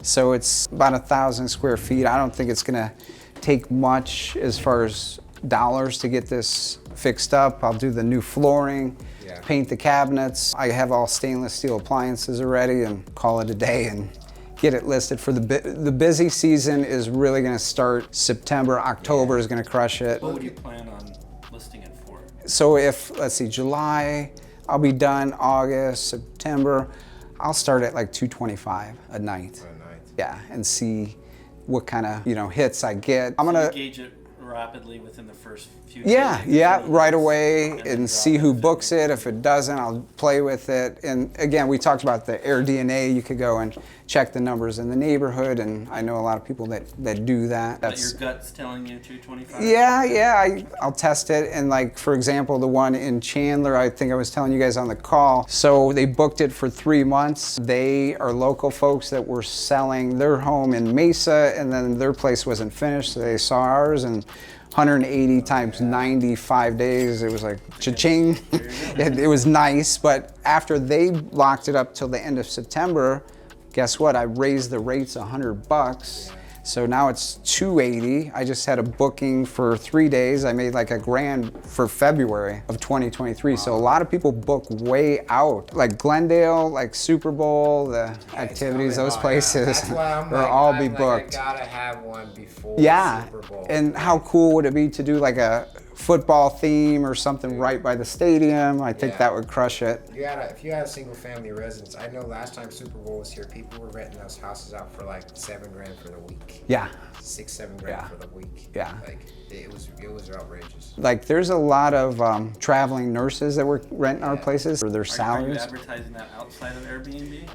So it's about 1,000 square feet. I don't think it's gonna take much as far as dollars to get this fixed up. I'll do the new flooring, paint the cabinets. I have all stainless steel appliances already and call it a day and get it listed for the busy season is really gonna start September. October is gonna crush it. What would you plan on listing it for? So if, let's see, July, I'll be done August, September. I'll start at like 225 a night. Yeah, and see what kind of, hits I get. I'm gonna gauge it rapidly within the first few days. Yeah, right away and see who books it. If it doesn't, I'll play with it. And again, we talked about the Air DNA. You could go and check the numbers in the neighborhood, and I know a lot of people that do that. But your gut's telling you 225? Yeah, I'll test it. And like, for example, the one in Chandler, I think I was telling you guys on the call. So they booked it for 3 months. They are local folks that were selling their home in Mesa, and then their place wasn't finished, so they saw ours, and 180 times 95 days, it was like cha-ching. It was nice, but after they locked it up till the end of September, guess what? I raised the rates $100. So now it's 280. I just had a booking for 3 days. I made like $1,000 for February of 2023. So a lot of people book way out. Like Glendale, like Super Bowl, the activities, those places will all be booked. I gotta have one before Super Bowl. And how cool would it be to do like a football theme or something right by the stadium? I think that would crush it. If you had a single family residence, I know last time Super Bowl was here, people were renting those houses out for like $7,000 for the week. Yeah. 6-7 for the week. Yeah. Like it was outrageous. Like there's a lot of traveling nurses that were renting our places for their salaries. Are you advertising that outside of Airbnb?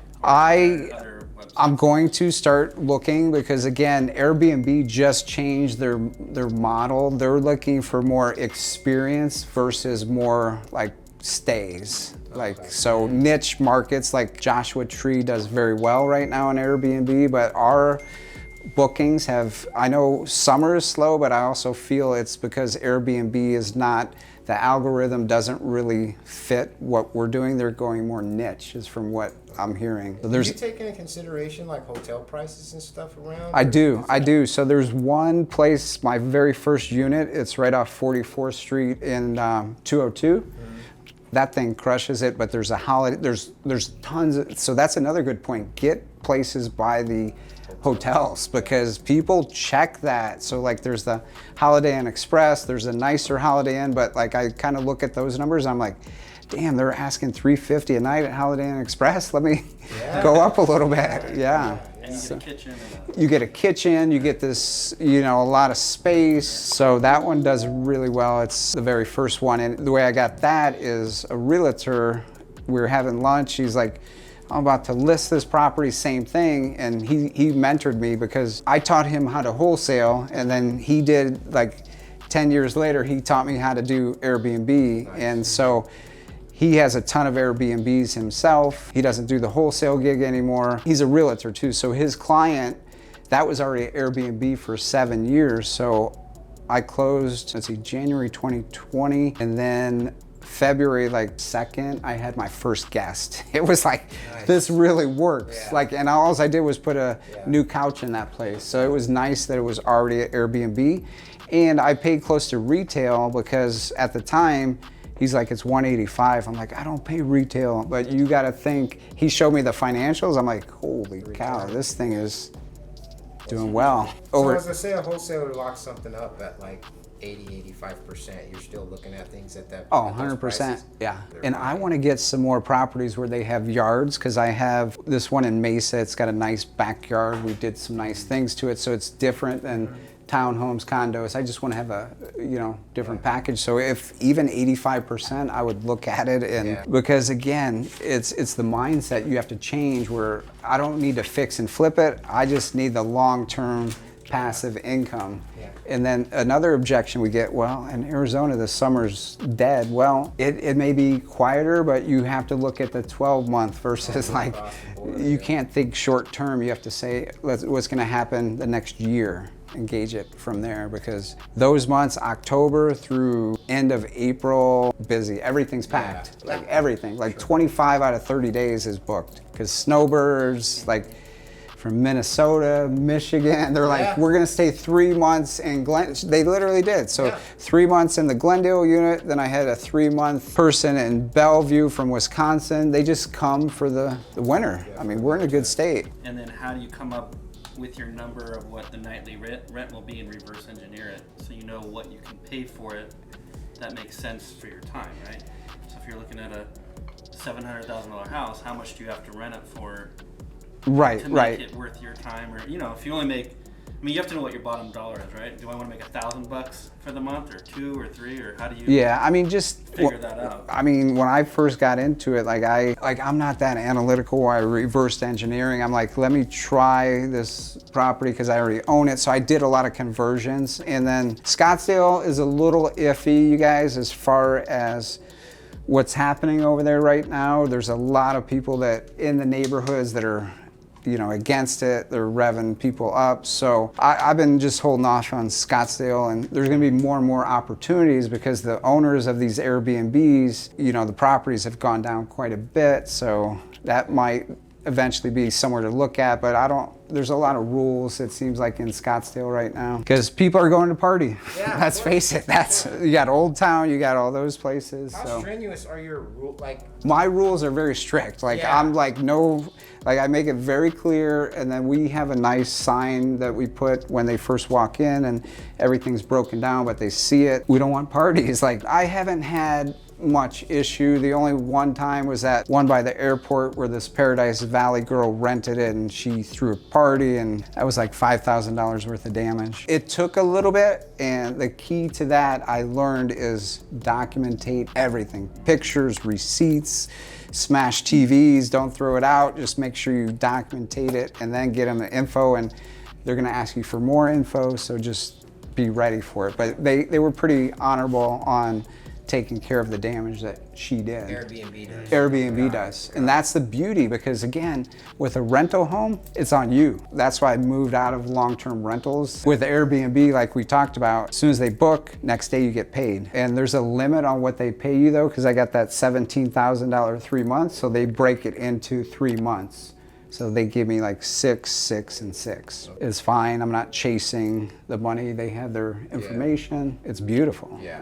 I'm going to start looking because again, Airbnb just changed their model. They're looking for more experience versus more like stays. Like, so niche markets like Joshua Tree does very well right now on Airbnb, but our bookings I know summer is slow, but I also feel it's because Airbnb is not, the algorithm doesn't really fit what we're doing. They're going more niche, is from what I'm hearing. So do you take into consideration like hotel prices and stuff around? I do. So there's one place, my very first unit, it's right off 44th Street in 202. That thing crushes it, but there's a holiday, there's tons of, so that's another good point. Get places by the hotels because people check that. So like there's the Holiday Inn Express, there's a nicer Holiday Inn, but like I kind of look at those numbers, I'm like, damn, they're asking $350 a night at Holiday Inn Express. Let me go up a little bit. Yeah. And you get a kitchen. You get a kitchen, you get this, a lot of space. So that one does really well. It's the very first one. And the way I got that is a realtor, we were having lunch. He's like, I'm about to list this property, same thing. And he mentored me because I taught him how to wholesale. And then he did, like 10 years later, he taught me how to do Airbnb. Nice. And so he has a ton of Airbnbs himself. He doesn't do the wholesale gig anymore. He's a realtor too. So his client, that was already Airbnb for 7 years. So I closed, January 2020. And then February 2nd, I had my first guest. It was like, nice. This really works. And all I did was put a new couch in that place. So it was nice that it was already at Airbnb. And I paid close to retail because at the time, he's like, it's $185. I'm like, I don't pay retail, but you gotta think, he showed me the financials. I'm like, holy cow, this thing is doing well. So as I say, a wholesaler locks something up at like 80-85%, you're still looking at things at that. 100%, yeah. And I want to get some more properties where they have yards, because I have this one in Mesa. It's got a nice backyard. We did some nice things to it, so it's different than townhomes, condos. I just want to have a different package. So if even 85%, I would look at it, and because again, it's the mindset you have to change. Where I don't need to fix and flip it. I just need the long-term passive income. And then another objection we get, well, in Arizona, the summer's dead. Well, it may be quieter, but you have to look at the 12-month versus you can't think short term. You have to say what's going to happen the next year. Engage it from there, because those months, October through end of April, busy. Everything's packed. Everything. 25 out of 30 days is booked, because snowbirds, from Minnesota, Michigan. They're like, Yeah. we're gonna stay 3 months in They literally did. So Yeah. 3 months in the Glendale unit, then I had a 3-month person in Bellevue from Wisconsin. They just come for the winter. I mean, we're in a good state. And then how do you come up with your number of what the nightly rent will be and reverse engineer it so you know what you can pay for it that makes sense for your time, right? So if you're looking at a $700,000 house, how much do you have to rent it for Right, to make right. it worth your time? Or, you know, if you only make, I mean, you have to know what your bottom dollar is, right? Do I want to make $1,000 for the month, or 2 or 3, or how do you Yeah, I mean, just figure that out? I mean, when I first got into it, I'm not that analytical. I reversed engineering. I'm like, let me try this property because I already own it. So I did a lot of conversions. And then Scottsdale is a little iffy, you guys, as far as what's happening over there right now. There's a lot of people that in the neighborhoods that are, you know, against it. They're revving people up. So I've been just holding off on Scottsdale, and there's gonna be more and more opportunities because the owners of these Airbnbs, you know, the properties have gone down quite a bit. So that might eventually be somewhere to look at, but there's a lot of rules, it seems like, in Scottsdale right now. Because people are going to party. Yeah, Let's face it, you got Old Town, you got all those places. How So strenuous are your rules? Like, my rules are very strict. Like, Yeah. I'm like, no, like, I make it very clear, and then we have a nice sign that we put when they first walk in, and everything's broken down, but they see it. We don't want parties. Like, I haven't had much issue. The only one time was that one by the airport where this Paradise Valley girl rented it and she threw a party, and that was like $5,000 worth of damage. It took a little bit, and the key to that I learned is documentate everything. Pictures, receipts, smash TVs, don't throw it out. Just make sure you documentate it and then get them the info, and they're gonna ask you for more info, so just be ready for it. But they were pretty honorable on taking care of the damage that she did. Airbnb does. Airbnb does. And that's the beauty, because again, with a rental home, it's on you. That's why I moved out of long-term rentals. With Airbnb, like we talked about, as soon as they book, next day you get paid. And there's a limit on what they pay you though, because I got that $17,000 3 months, so they break it into 3 months. So they give me like 6, 6, and 6. It's fine. I'm not chasing the money. They have their information. It's beautiful. Yeah.